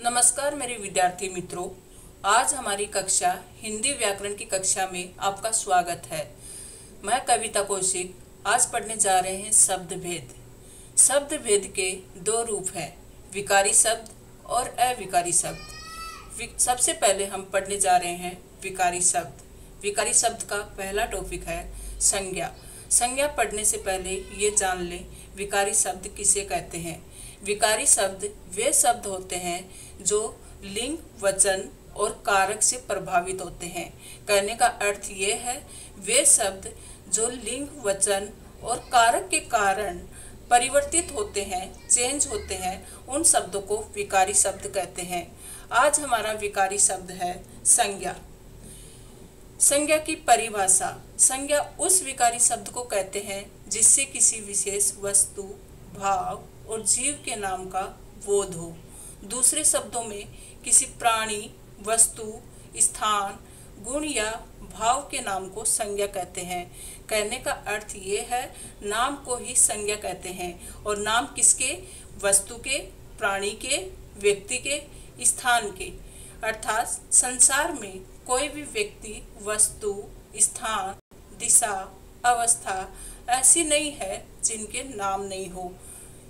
नमस्कार मेरे विद्यार्थी मित्रों। आज हमारी कक्षा हिंदी व्याकरण की कक्षा में आपका स्वागत है। मैं कविता कौशिक आज पढ़ने जा रहे हैं शब्द भेद। शब्द भेद के दो रूप हैं, विकारी शब्द और अविकारी शब्द। सबसे पहले हम पढ़ने जा रहे हैं विकारी शब्द। विकारी शब्द का पहला टॉपिक है संज्ञा। संज्ञा पढ़ने से पहले ये जान लें विकारी शब्द किसे कहते हैं। विकारी शब्द वे शब्द होते हैं जो लिंग, वचन और कारक से प्रभावित होते हैं। कहने का अर्थ ये है वे शब्द जो लिंग, वचन और कारक के कारण परिवर्तित होते हैं, चेंज होते हैं, उन शब्दों को विकारी शब्द कहते हैं। आज हमारा विकारी शब्द है संज्ञा। संज्ञा की परिभाषा। संज्ञा उस विकारी शब्द को कहते हैं जिससे किसी विशेष वस्तु, भाव और जीव के नाम का बोध हो। दूसरे शब्दों में किसी प्राणी, वस्तु, स्थान, गुण या भाव के नाम को संज्ञा कहते हैं। कहने का अर्थ ये है नाम को ही संज्ञा कहते हैं। और नाम किसके? वस्तु के, प्राणी के, व्यक्ति के, स्थान के। अर्थात संसार में कोई भी व्यक्ति, वस्तु, स्थान, दिशा, अवस्था ऐसी नहीं है जिनके नाम नहीं हो।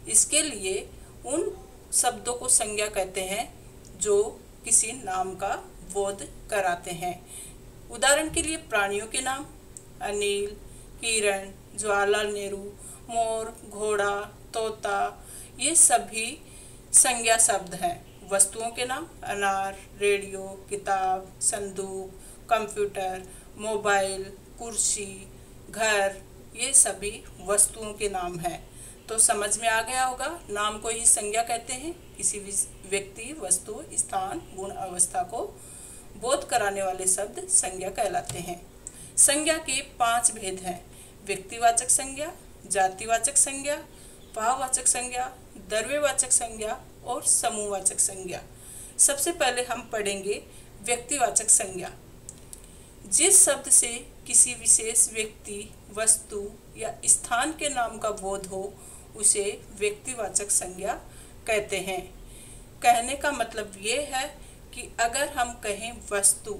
इसके लिए उन शब्दों को संज्ञा कहते हैं जो किसी नाम का बोध कराते हैं। उदाहरण के लिए प्राणियों के नाम अनिल, किरण, जवाहरलाल नेहरू, मोर, घोड़ा, तोता, ये सभी संज्ञा शब्द हैं। वस्तुओं के नाम अनार, रेडियो, किताब, संदूक, कंप्यूटर, मोबाइल, कुर्सी, घर, ये सभी वस्तुओं के नाम हैं। तो समझ में आ गया होगा, नाम को ही संज्ञा कहते हैं। किसी भी व्यक्ति, वस्तु, स्थान, गुण, अवस्था को बोध कराने वाले शब्द संज्ञा कहलाते हैं। संज्ञा के 5 भेद हैं। व्यक्तिवाचक संज्ञा, जातिवाचक संज्ञा, भाववाचक संज्ञा, द्रव्यवाचक संज्ञा और समूहवाचक संज्ञा। सबसे पहले हम पढ़ेंगे व्यक्तिवाचक संज्ञा। जिस शब्द से किसी विशेष व्यक्ति, वस्तु या स्थान के नाम का बोध हो उसे व्यक्तिवाचक संज्ञा कहते हैं। कहने का मतलब ये है कि अगर हम कहें वस्तु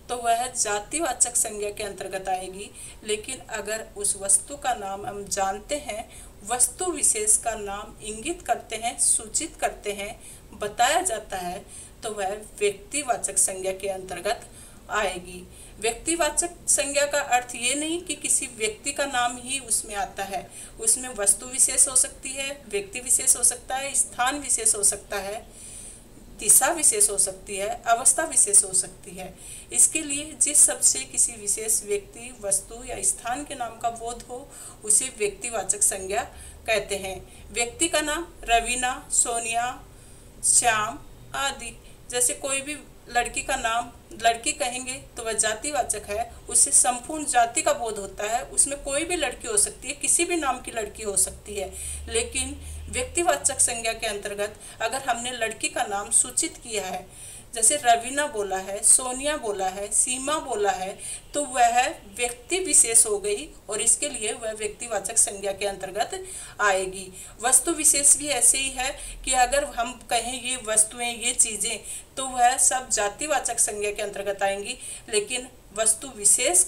तो वह जातिवाचक संज्ञा के अंतर्गत आएगी, लेकिन अगर उस वस्तु का नाम हम जानते हैं, वस्तु विशेष का नाम इंगित करते हैं, सूचित करते हैं, बताया जाता है, तो वह व्यक्तिवाचक संज्ञा के अंतर्गत आएगी। व्यक्तिवाचक संज्ञा का अर्थ ये नहीं कि किसी व्यक्ति का नाम ही उसमें आता है। उसमें वस्तु विशेष हो सकती है, व्यक्ति विशेष हो सकता है, स्थान विशेष हो सकता है, दिशा विशेष हो सकती है, अवस्था विशेष हो सकती है। इसके लिए जिस शब्द से किसी विशेष व्यक्ति, वस्तु या स्थान के नाम का बोध हो उसे व्यक्तिवाचक संज्ञा कहते हैं। व्यक्ति का नाम रवीना, सोनिया, श्याम आदि। जैसे कोई भी लड़की का नाम लड़की कहेंगे तो वह जातिवाचक है, उससे संपूर्ण जाति का बोध होता है। उसमें कोई भी लड़की हो सकती है, किसी भी नाम की लड़की हो सकती है। लेकिन व्यक्तिवाचक संज्ञा के अंतर्गत अगर हमने लड़की का नाम सूचित किया है, जैसे रवीना बोला है, सोनिया बोला है, सीमा बोला है, तो वह व्यक्ति विशेष हो गई और इसके लिए वह व्यक्तिवाचक संज्ञा के अंतर्गत आएगी। वस्तु विशेष भी ऐसे ही है कि अगर हम कहें ये वस्तुएं, ये चीज़ें, तो वह सब जातिवाचक संज्ञा के अंतर्गत आएंगी। लेकिन वस्तु विशेष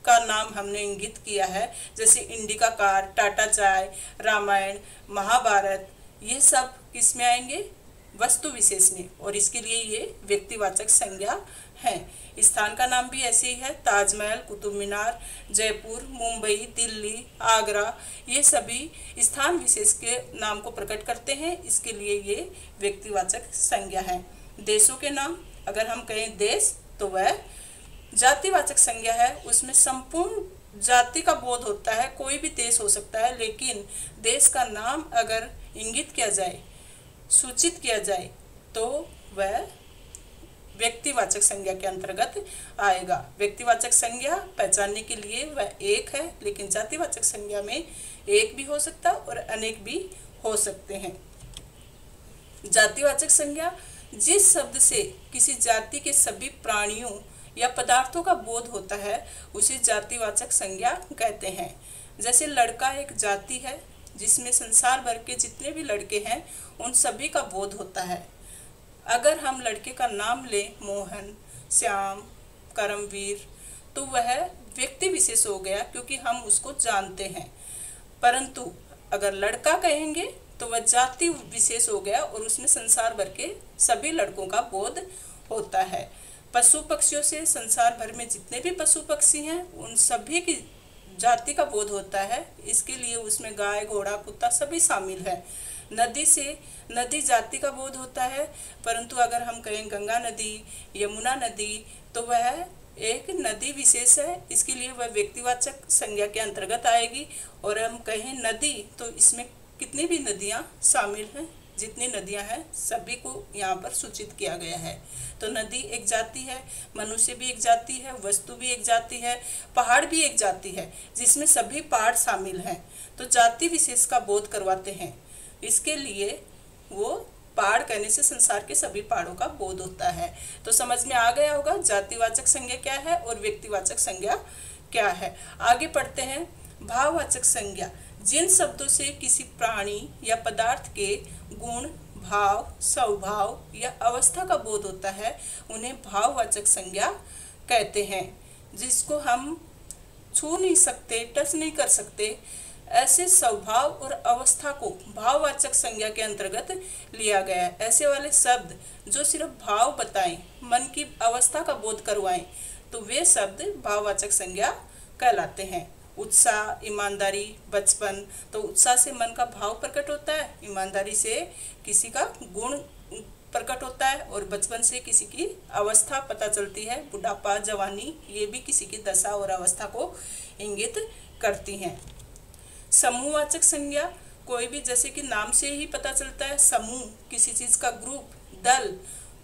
का नाम हमने इंगित किया है, जैसे इंडिका कार, टाटा चाय, रामायण, महाभारत, ये सब किस में आएंगे? वस्तु विशेष में, और इसके लिए ये व्यक्तिवाचक संज्ञा है। स्थान का नाम भी ऐसे ही है, ताजमहल, कुतुब मीनार, जयपुर, मुंबई, दिल्ली, आगरा, ये सभी स्थान विशेष के नाम को प्रकट करते हैं। इसके लिए ये व्यक्तिवाचक संज्ञा है। देशों के नाम अगर हम कहें देश तो वह जातिवाचक संज्ञा है, उसमें संपूर्ण जाति का बोध होता है। कोई भी देश हो सकता है, लेकिन देश का नाम अगर इंगित किया जाए, सूचित किया जाए, तो वह व्यक्तिवाचक संज्ञा के अंतर्गत आएगा। व्यक्तिवाचक संज्ञा पहचानने के लिए वह एक है, लेकिन जातिवाचक संज्ञा में एक भी हो सकता है और अनेक भी हो सकते हैं। जातिवाचक संज्ञा जिस शब्द से किसी जाति के सभी प्राणियों या पदार्थों का बोध होता है उसे जातिवाचक संज्ञा कहते हैं। जैसे लड़का एक जाति है जिसमें संसार भर के जितने भी लड़के हैं उन सभी का बोध होता है। अगर हम लड़के का नाम लें मोहन, श्याम, करमवीर, तो वह व्यक्ति विशेष हो गया क्योंकि हम उसको जानते हैं। परंतु अगर लड़का कहेंगे तो वह जाति विशेष हो गया और उसमें संसार भर के सभी लड़कों का बोध होता है। पशु पक्षियों से संसार भर में जितने भी पशु पक्षी हैं उन सभी की जाति का बोध होता है। इसके लिए उसमें गाय, घोड़ा, कुत्ता सभी शामिल है। नदी से नदी जाति का बोध होता है, परंतु अगर हम कहें गंगा नदी, यमुना नदी, तो वह एक नदी विशेष है। इसके लिए वह व्यक्तिवाचक संज्ञा के अंतर्गत आएगी। और हम कहें नदी तो इसमें कितनी भी नदियां शामिल हैं, जितनी नदियां हैं सभी को यहाँ पर सूचित किया गया है। तो नदी एक जाति है, मनुष्य भी एक जाति है, वस्तु भी एक जाति है, पहाड़ भी एक जाति है जिसमें सभी पहाड़ शामिल हैं। तो जाति विशेष का बोध करवाते हैं। इसके लिए वो पहाड़ कहने से संसार के सभी पहाड़ों का बोध होता है। तो समझ में आ गया होगा जातिवाचक संज्ञा क्या है और व्यक्तिवाचक संज्ञा क्या है। आगे पढ़ते हैं। भाववाचक संज्ञा जिन शब्दों से किसी प्राणी या पदार्थ के गुण, भाव, स्वभाव या अवस्था का बोध होता है उन्हें भाववाचक संज्ञा कहते हैं। जिसको हम छू नहीं सकते, टच नहीं कर सकते, ऐसे स्वभाव और अवस्था को भाववाचक संज्ञा के अंतर्गत लिया गया है। ऐसे वाले शब्द जो सिर्फ भाव बताएं, मन की अवस्था का बोध करवाएं, तो वे शब्द भाववाचक संज्ञा कहलाते हैं। उत्साह, ईमानदारी, बचपन, तो उत्साह से मन का भाव प्रकट होता है, ईमानदारी से किसी का गुण प्रकट होता है और बचपन से किसी की अवस्था पता चलती है। बुढ़ापा, जवानी, ये भी किसी की दशा और अवस्था को इंगित करती हैं। समूहवाचक संज्ञा कोई भी, जैसे कि नाम से ही पता चलता है, समूह, किसी चीज का ग्रुप, दल,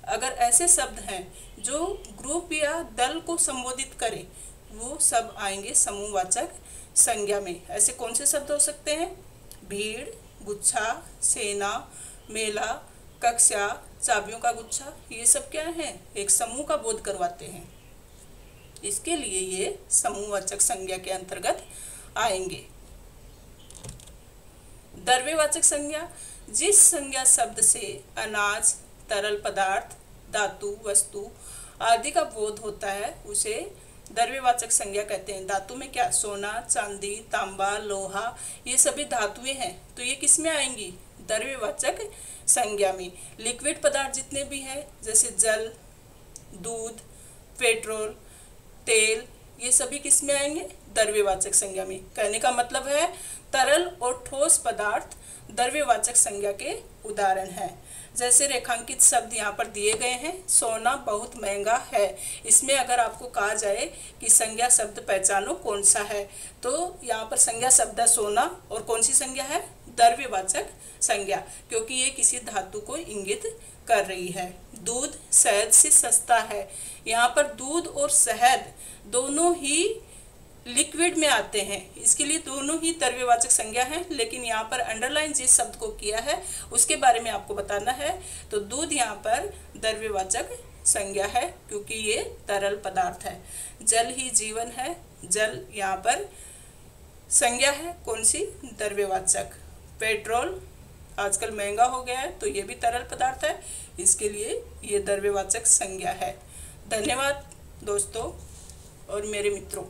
अगर ऐसे शब्द हैं जो ग्रुप या दल को संबोधित करें वो सब आएंगे समूहवाचक संज्ञा में। ऐसे कौन से शब्द हो सकते हैं? भीड़, गुच्छा, सेना, मेला, कक्षा, चाबियों का गुच्छा, ये सब क्या है? एक समूह का बोध करवाते हैं। इसके लिए ये समूहवाचक संज्ञा के अंतर्गत आएंगे। द्रव्यवाचक संज्ञा जिस संज्ञा शब्द से अनाज, तरल पदार्थ, धातु, वस्तु आदि का बोध होता है उसे द्रव्यवाचक संज्ञा कहते हैं। धातु में क्या? सोना, चांदी, तांबा, लोहा, ये सभी धातुएं हैं, तो ये किस में आएंगी? द्रव्यवाचक संज्ञा में। लिक्विड पदार्थ जितने भी हैं जैसे जल, दूध, पेट्रोल, तेल, ये सभी किस में आएंगे? द्रव्यवाचक संज्ञा में। कहने का मतलब है तरल और ठोस पदार्थ द्रव्यवाचक संज्ञा के उदाहरण हैं। जैसे रेखांकित शब्द यहाँ पर दिए गए हैं। सोना बहुत महंगा है। इसमें अगर आपको कहा जाए कि संज्ञा शब्द पहचानो कौन सा है, तो यहाँ पर संज्ञा शब्द है सोना, और कौन सी संज्ञा है? द्रव्यवाचक संज्ञा, क्योंकि ये किसी धातु को इंगित कर रही है। दूध शहद से सस्ता है। यहाँ पर दूध और शहद दोनों ही लिक्विड में आते हैं, इसके लिए दोनों ही द्रव्यवाचक संज्ञा है। लेकिन यहाँ पर अंडरलाइन जिस शब्द को किया है उसके बारे में आपको बताना है। तो दूध यहाँ पर द्रव्यवाचक संज्ञा है क्योंकि ये तरल पदार्थ है। जल ही जीवन है, जल यहाँ पर संज्ञा है कौन सी? द्रव्यवाचक। पेट्रोल आजकल महंगा हो गया है तो ये भी तरल पदार्थ है, इसके लिए ये द्रव्यवाचक संज्ञा है। धन्यवाद दोस्तों और मेरे मित्रों।